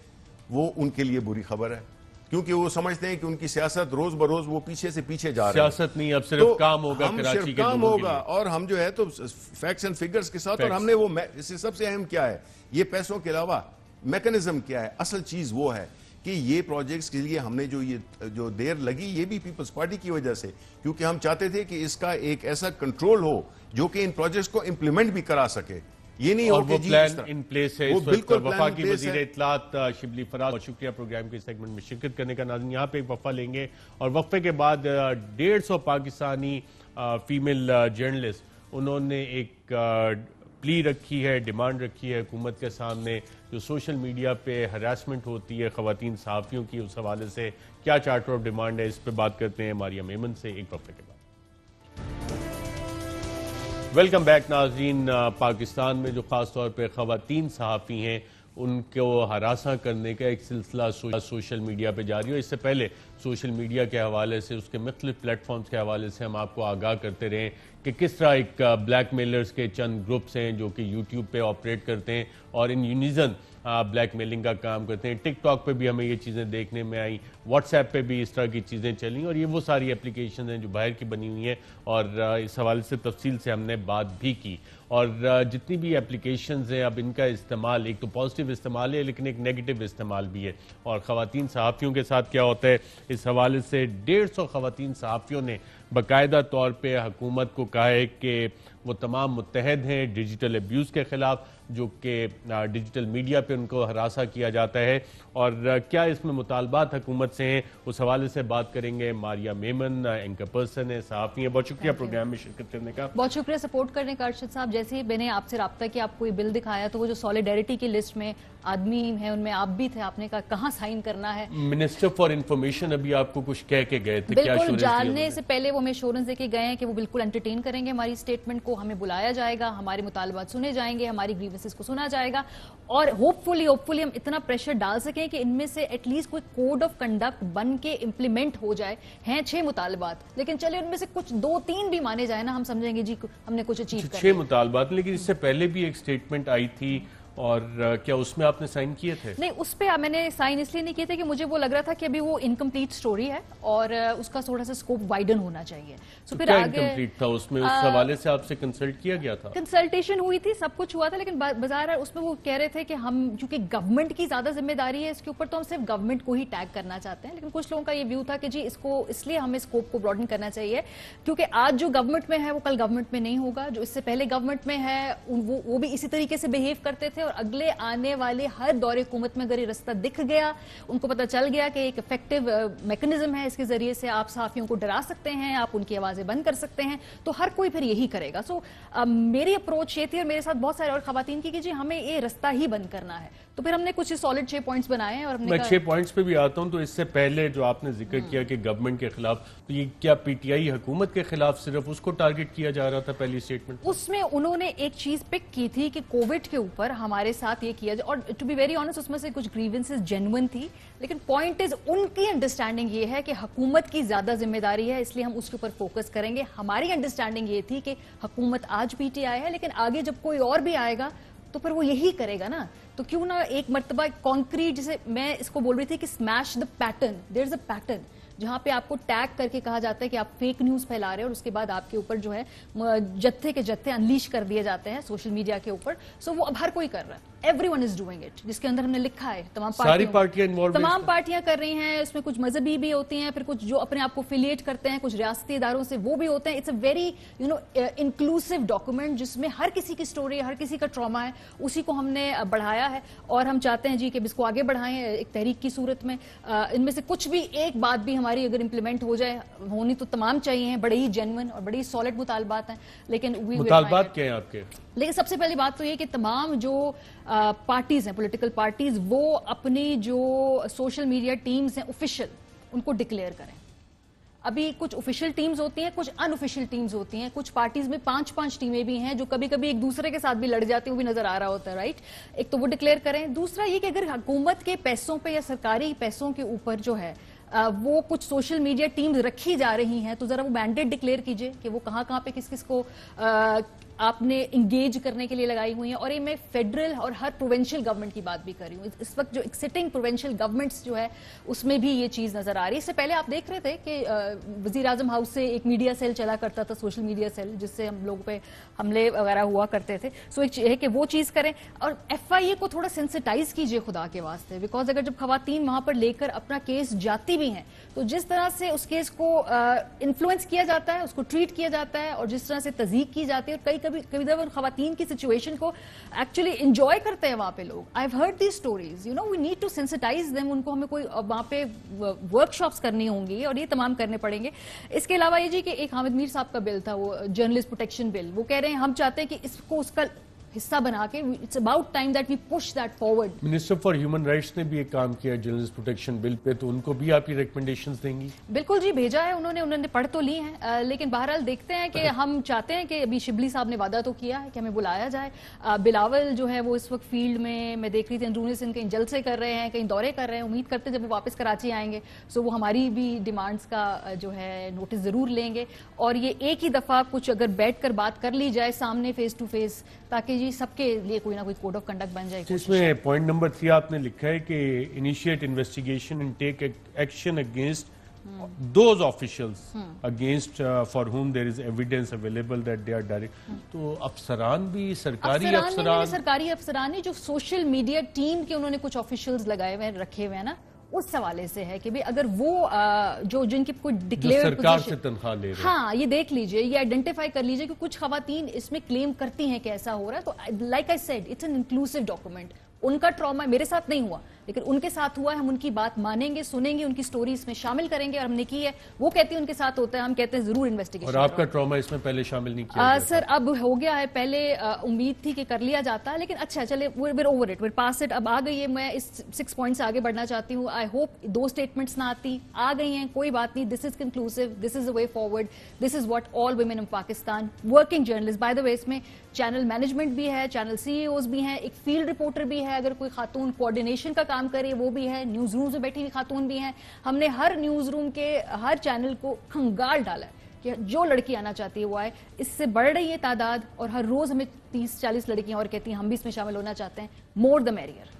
वो उनके लिए बुरी खबर है, क्योंकि वो समझते हैं कि उनकी सियासत रोज बरोज वो पीछे से पीछे जा रही है। सियासत नहीं, अब सिर्फ काम होगा, कराची के काम होगा। और हम जो है तो फैक्ट्स एंड फिगर्स के साथ, और हमने वो इससे सबसे अहम क्या है, ये पैसों के अलावा मैकेनिज्म क्या है, असल चीज वो है कि ये प्रोजेक्ट्स के लिए हमने जो देर लगी, ये भी पीपल्स पार्टी की वजह से, क्योंकि हम चाहते थे कि इसका एक ऐसा कंट्रोल हो जो कि इन प्रोजेक्ट्स को इंप्लीमेंट भी करा सके। ये नहीं हो कि जी प्लान इन प्लेस है। वो बिल्कुल वफाकी वज़ीर इत्तलात शिबली फराज, बहुत शुक्रिया प्रोग्राम के सेगमेंट में शिरकत करने का। नाज़रीन, यहाँ पे एक वफ़ा लेंगे और वक्फे के बाद 150 पाकिस्तानी फीमेल जर्नलिस्ट, उन्होंने एक प्ली रखी है, डिमांड रखी है हुकूमत के सामने, जो सोशल मीडिया पे हरासमेंट होती है ख़वातीन सहाफ़ियों की, उस हवाले से क्या चार्टर ऑफ डिमांड है, इस पर बात करते हैं मारिया मेमन से एक वक्फे के बाद। वेलकम बैक नाज़रीन। पाकिस्तान में जो ख़ास तौर पर ख़वातीन सहाफ़ी हैं, उनको हरासा करने का एक सिलसिला सोशल मीडिया पे जारी हो। इससे पहले सोशल मीडिया के हवाले से, उसके मुख्तलिफ प्लेटफॉर्म्स के हवाले से हम आपको आगाह करते रहे कि किस तरह एक ब्लैकमेलर्स के चंद ग्रुप्स हैं जो कि यूट्यूब पे ऑपरेट करते हैं और इन यूनिजन ब्लैकमेलिंग का काम करते हैं। टिकटॉक पे भी हमें ये चीज़ें देखने में आई, व्हाट्सएप पे भी इस तरह की चीज़ें चली, और ये वो सारी एप्लीकेशन हैं जो बाहर की बनी हुई हैं, और इस हवाले से तफसील से हमने बात भी की। और जितनी भी एप्लीकेशंस हैं, अब इनका इस्तेमाल, एक तो पॉजिटिव इस्तेमाल है लेकिन एक नेगेटिव इस्तेमाल भी है। और ख़वातीन सहाफ़ियों के साथ क्या होता है, इस हवाले से 150 ख़वातीन सहाफ़ियों ने बाकायदा तौर पे हुकूमत को कहा है कि वो तमाम मुत्तहद हैं डिजिटल अब्यूज़ के ख़िलाफ़, जो कि डिजिटल मीडिया पे उनको हरासा किया जाता है, और क्या इसमें मुतालबात हुकूमत से हैं, उस हवाले से बात करेंगे। मारिया मेमन एंकर पर्सन है, सहाफ़ी है, बहुत शुक्रिया प्रोग्राम में शिरकत करने का। बहुत शुक्रिया सपोर्ट करने का अर्शद साहब। जैसे ही मैंने आपसे रब्ता किया, आपको ये बिल दिखाया, तो वो जो सॉलिडेरिटी की लिस्ट में आदमी है उनमें आप भी थे, आपने कहा कहाँ साइन करना है। मिनिस्टर फॉर इंफॉर्मेशन अभी आपको कुछ कह के गए थे, बिल्कुल जानने से पहले वो हमें एश्योरेंस देके गए हैं कि वो बिल्कुल एंटरटेन करेंगे हमारी स्टेटमेंट को, हमें बुलाया जाएगा, हमारे मुतालबात सुने जाएंगे, हमारी ग्रीवेंसेस को सुना जाएगा, और होपफुली हम इतना प्रेशर डाल सकें कि इनमें से एटलीस्ट कोई कोड ऑफ कंडक्ट बन के इम्प्लीमेंट हो जाए। हैं 6 मुतालबात, लेकिन चले उनमें से कुछ 2-3 भी माने जाए ना, हम समझेंगे जी हमने कुछ अचीव किया। 6 मुतालबात, लेकिन इससे पहले भी एक स्टेटमेंट आई थी, और क्या उसमें आपने साइन किए थे? नहीं, उस पे मैंने साइन इसलिए नहीं किए थे कि मुझे वो लग रहा था कि अभी वो इनकम्प्लीट स्टोरी है और उसका थोड़ा सा स्कोप वाइडन होना चाहिए। तो फिर आगे इनकम्प्लीट था, उसमें उस हवाले से आपसे कंसल्ट किया गया था? कंसल्टेशन हुई थी, सब कुछ हुआ था, लेकिन बाजार उसमें वो कह रहे थे कि हम, क्योंकि गवर्नमेंट की ज्यादा जिम्मेदारी है इसके ऊपर, तो हम सिर्फ गवर्नमेंट को ही टैग करना चाहते हैं। लेकिन कुछ लोगों का ये व्यू था कि जी इसको इसलिए हमें स्कोप को ब्रॉडन करना चाहिए क्योंकि आज जो गवर्नमेंट में है वो कल गवर्नमेंट में नहीं होगा, जो इससे पहले गवर्नमेंट में है वो भी इसी तरीके से बिहेव करते थे, और अगले आने वाले हर दौरे हुकूमत में अगर ये रास्ता दिख गया, उनको पता चल गया कि एक इफेक्टिव मैकेनिज्म है, इसके जरिए से आप सहाफियों को डरा सकते हैं, आप उनकी आवाजें बंद कर सकते हैं, तो हर कोई फिर यही करेगा। सो मेरी अप्रोच ये थी, और मेरे साथ बहुत सारे और खवातीन की, कि जी हमें ये रास्ता ही बंद करना है। तो फिर हमने कुछ सॉलिड 6 पॉइंट्स बनाए हैं, और हमने मैं 6 पॉइंट्स पे भी आता हूं। तो इससे पहले जो आपने जिक्र किया कि गवर्नमेंट के खिलाफ, तो ये क्या पीटीआई हुकूमत के खिलाफ सिर्फ उसको टारगेट किया जा रहा था पहली स्टेटमेंट? उसमें उन्होंने एक चीज पिक की थी कि कोविड के ऊपर हमारे साथ ये किया जाए, और टू बी वेरी ऑनेस्ट उसमें से कुछ ग्रीवेंसेस जेन्युइन थी, लेकिन पॉइंट इज उनकी अंडरस्टैंडिंग ये है कि हुकूमत की ज्यादा जिम्मेदारी है, इसलिए हम उसके ऊपर फोकस करेंगे। हमारी अंडरस्टैंडिंग ये थी कि हुकूमत आज पीटीआई है, लेकिन आगे जब कोई और भी आएगा तो फिर वो यही करेगा ना। तो क्यों ना एक मर्तबा कॉन्क्रीट, जैसे मैं इसको बोल रही थी कि smash the pattern, there is a pattern जहां पे आपको टैग करके कहा जाता है कि आप फेक न्यूज फैला रहे हो और उसके बाद आपके ऊपर जो है जत्थे के जत्थे अनलीश कर दिए जाते हैं सोशल मीडिया के ऊपर। सो वो अब हर कोई कर रहा है, एवरीवन इज डूइंग इट, जिसके अंदर हमने लिखा है तमाम पार्टियां इन्वॉल्व, तमाम पार्टियां कर रही हैं। उसमें कुछ मजहबी भी होती हैं, फिर कुछ जो अपने आप को एफिलिएट करते हैं कुछ रियासती इदारों से वो भी होते हैं। It's a very inclusive document जिसमें हर किसी की स्टोरी, हर किसी का ट्रॉमा है, उसी को हमने बढ़ाया है और हम चाहते हैं जी कि इसको आगे बढ़ाएं एक तहरीक की सूरत में। इनमें से कुछ भी एक बात भी हमारी अगर इंप्लीमेंट हो जाए, होनी तो तमाम चाहिए हैं, बड़े ही जेन्युइन और बड़े ही सॉलिड मुतालबात हैं, लेकिन मुतालबात क्या है आपके? लेकिन सबसे पहली बात तो ये कि तमाम जो पार्टीज हैं, पॉलिटिकल पार्टीज, वो अपनी जो सोशल मीडिया टीम्स हैं ऑफिशियल, उनको डिक्लेयर करें। अभी कुछ ऑफिशियल टीम्स होती हैं, कुछ अनऑफिशियल टीम्स होती हैं, कुछ पार्टीज में 5-5 टीमें भी हैं जो कभी कभी एक दूसरे के साथ भी लड़ जाती हैं, वो भी नजर आ रहा होता है, राइट। एक तो वो डिक्लेयर करें। दूसरा ये कि अगर हुकूमत के पैसों पे या सरकारी पैसों के ऊपर जो है वो कुछ सोशल मीडिया टीम्स रखी जा रही हैं, तो जरा वो मैंडेट डिक्लेयर कीजिए कि वो कहां कहां पे किस किस को आपने इंगेज करने के लिए लगाई हुई हैं। और ये मैं फेडरल और हर प्रोविंशियल गवर्नमेंट की बात भी कर रही हूँ। इस वक्त जो सिटिंग प्रोविंशियल गवर्नमेंट्स जो है उसमें भी ये चीज नजर आ रही है। इससे पहले आप देख रहे थे कि वजीर आजम हाउस से एक मीडिया सेल चला करता था, सोशल मीडिया सेल, जिससे हम लोगों पे हमले वगैरह हुआ करते थे। सो एक है कि वो चीज करें और FIA को थोड़ा सेंसिटाइज कीजिए खुदा के वास्ते, बिकॉज अगर जब खवातीन वहां पर लेकर अपना केस जाती भी हैं तो जिस तरह से उस केस को इन्फ्लुएंस किया जाता है, उसको ट्रीट किया जाता है और जिस तरह से तज़ीक की जाती है, और कभी दफा खवातीन की सिचुएशन को एक्चुअली एंजॉय करते हैं वहां पे लोग। I have heard these stories, you know, we need to sensitize them. उनको हमें कोई वहां पे वर्कशॉप्स करनी होंगी और ये तमाम करने पड़ेंगे। इसके अलावा ये जी कि एक हामिद मीर साहब का बिल था, वो जर्नलिस्ट प्रोटेक्शन बिल, वो कह रहे हैं हम चाहते हैं कि इसको उसका हिस्सा बना के it's about time that we push that forward. Minister for human rights ने भी एक काम किया जर्नलिस्ट प्रोटेक्शन बिल पे, तो उनको भी आप ये रिकमेंडेशंस देंगी? बिल्कुल जी, भेजा है उन्होंने पढ़ तो ली हैं, लेकिन बहरहाल देखते हैं कि हम चाहते हैं कि अभी शिबली साहब ने वादा तो किया है कि हमें बुलाया जाए। बिलावल जो है वो इस वक्त फील्ड में, मैं देख रही थी अंदरूनी सिंध कहीं जलसे कर रहे हैं, कहीं दौरे कर रहे हैं। उम्मीद करते हैं जब वो वापस कराची आएंगे सो वो हमारी भी डिमांड्स का जो है नोटिस जरूर लेंगे और ये एक ही दफा कुछ अगर बैठकर बात कर ली जाए सामने फेस टू फेस, ताकि जी सबके लिए कोई ना कोई कोड ऑफ कंडक्ट बन जाए। इसमें पॉइंट नंबर 3 आपने लिखा है कि initiate investigation and take action against those officials against for whom there is evidence available that they are direct. तो अफसरान भी, सरकारी अफसरान जो सोशल मीडिया टीम के उन्होंने कुछ ऑफिशियल्स लगाए हुए रखे हुए हैं ना, उस हवाले से है कि भाई अगर वो जो जिनकी कोई डिक्लेयर सरकार से तनख्वाह ले रहे हैं, हाँ, ये देख लीजिए, ये आइडेंटिफाई कर लीजिए कि कुछ खवातीन इसमें क्लेम करती हैं कि ऐसा हो रहा है। तो like I said, it's an inclusive document. उनका ट्रॉमा मेरे साथ नहीं हुआ, लेकिन उनके साथ हुआ है, हम उनकी बात मानेंगे, सुनेंगे, उनकी स्टोरी इसमें शामिल करेंगे और हमने की है। वो कहती है उनके साथ होता है, हम कहते हैं जरूर इन्वेस्टिगेशन। और आपका ट्रॉमा इसमें पहले शामिल नहीं किया सर, अब हो गया है, पहले उम्मीद थी कि कर लिया जाता है, लेकिन अच्छा चले, we're over it, we're past it, अब आ गई है। मैं इस 6 पॉइंट से आगे बढ़ना चाहती हूँ। आई होप 2 स्टेटमेंट्स ना आती, आ गई हैं, कोई बात नहीं। This is conclusive, this is the way forward, this is what all women in Pakistan, working journalist, by the way इसमें चैनल मैनेजमेंट भी है, चैनल CEOs भी हैं, एक फील्ड रिपोर्टर भी है, अगर कोई खातून कोऑर्डिनेशन का काम करे वो भी है, न्यूज रूम में बैठी हुई खातून भी हैं। हमने हर न्यूज रूम के हर चैनल को खंगाल डाला है कि जो लड़की आना चाहती है वो आए। इससे बढ़ रही है तादाद और हर रोज हमें 30-40 लड़कियां और कहती हैं हम भी इसमें शामिल होना चाहते हैं। More the merrier.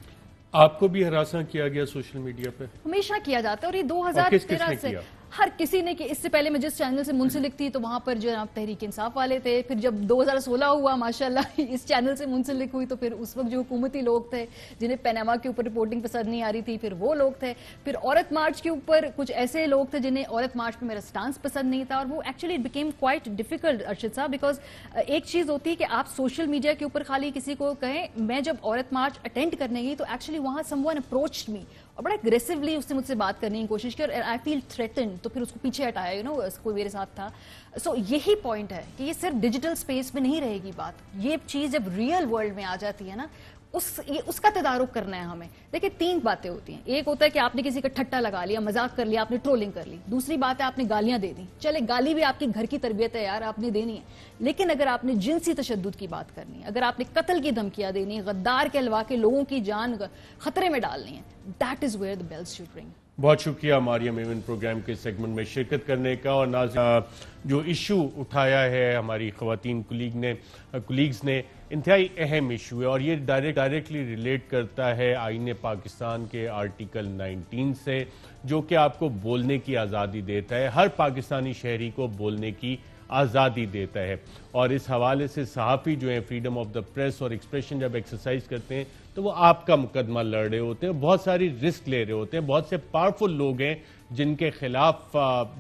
आपको भी हरासा किया गया सोशल मीडिया पे? हमेशा किया जाता है और ये 2013 से हर किसी ने कि इससे पहले मैं जिस चैनल से मुंसलिक थी तो वहां पर जो तहरीक इंसाफ वाले थे, फिर जब 2016 हुआ माशाल्लाह इस चैनल से मुंसलिक हुई तो फिर उस वक्त जो हुकूमती लोग थे जिन्हें पनामा के ऊपर रिपोर्टिंग पसंद नहीं आ रही थी, फिर वो लोग थे। फिर औरत मार्च के ऊपर कुछ ऐसे लोग थे जिन्हें औरत मार्च पे मेरा स्टांस पसंद नहीं था और वो actually it became quite difficult Arshad साहब, बिकॉज एक चीज होती है कि आप सोशल मीडिया के ऊपर खाली किसी को कहें। मैं जब औरत मार्च अटेंड करने गई तो एक्चुअली वहां समवन अप्रोच्ड मी और बड़ा अग्रेसिवली उसने मुझसे बात करने की कोशिश की और आई फील थ्रेटन्ड, तो फिर उसको पीछे हटाया, यू नो, कोई मेरे साथ था। सो यही पॉइंट है कि ये सिर्फ डिजिटल स्पेस में नहीं रहेगी बात, ये चीज जब रियल वर्ल्ड में आ जाती है ना उसका तदारुक करना है हमें। देखिए 3 बातें होती हैं, एक होता है कि आपने किसी का ठट्टा लगा लिया, मजाक कर लिया, आपने ट्रोलिंग कर ली। दूसरी बात है आपने गालियां दे दी, चले गाली भी आपकी घर की तरबियत है यार, आपने देनी है। लेकिन अगर आपने जिनसी तशद्दुद की बात करनी है, अगर आपने कत्ल की धमकियां देनी है, गद्दार के हलवा के लोगों की जान खतरे में डालनी है, that is where the bells should ring. बहुत शुक्रिया मारियम एवन प्रोग्राम के सेगमेंट में शिरकत करने का। और नाज़रीन, जो इशू उठाया है हमारी ख़वातीन कुलीग्स ने इंतहाई अहम इशू है और ये डायरेक्टली रिलेट करता है आईन पाकिस्तान के आर्टिकल 19 से, जो कि आपको बोलने की आज़ादी देता है, हर पाकिस्तानी शहरी को बोलने की आज़ादी देता है। और इस हवाले से सहाफ़ी जो है फ्रीडम ऑफ द प्रेस और एक्सप्रेशन जब एक्सरसाइज करते हैं तो वो आपका मुकदमा लड़ रहे होते हैं, बहुत सारी रिस्क ले रहे होते हैं, बहुत से पावरफुल लोग हैं जिनके खिलाफ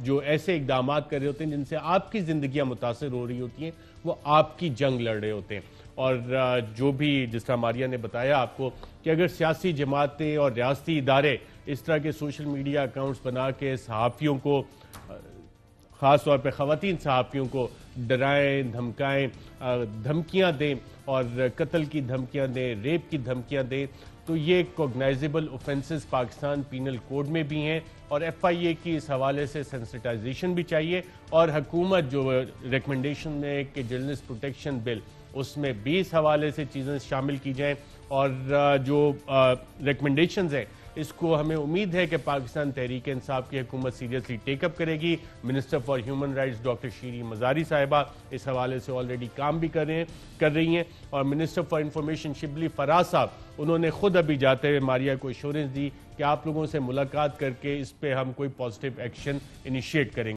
जो ऐसे इकदाम कर रहे होते हैं जिनसे आपकी ज़िंदगियाँ मुतासर हो रही होती हैं, वो आपकी जंग लड़ रहे होते हैं। और जो भी जिस तरह मारिया ने बताया आपको कि अगर सियासी जमातें और रियासती इदारे इस तरह के सोशल मीडिया अकाउंट्स बना के सहाफ़ियों को, ख़ास तौर पे ख़वातीन सहाफ़ियों को डराएं, धमकाएं, धमकियां दें और कत्ल की धमकियां दें, रेप की धमकियां दें, तो ये cognizable offences Pakistan penal code में भी हैं और FIA की इस हवाले से सेंसिटाइजेशन भी चाहिए। और हुकूमत जो रिकमेंडेशन है कि जर्नलिस्ट प्रोटेक्शन बिल, उसमें भी इस हवाले से चीज़ें शामिल की जाएँ। और जो रिकमेंडेशंस हैं इसको हमें उम्मीद है कि पाकिस्तान तहरीक इंसाफ की हुकूमत सीरियसली टेकअप करेगी। Minister for human rights doctor Shireen Mazari साहिबा इस हवाले से ऑलरेडी काम भी कर रही हैं और minister for information Shibli Faraz sahab, उन्होंने खुद अभी जाते हुए मारिया को एश्योरेंस दी कि आप लोगों से मुलाकात करके इस पर हम कोई पॉजिटिव एक्शन इनिशिएट करेंगे।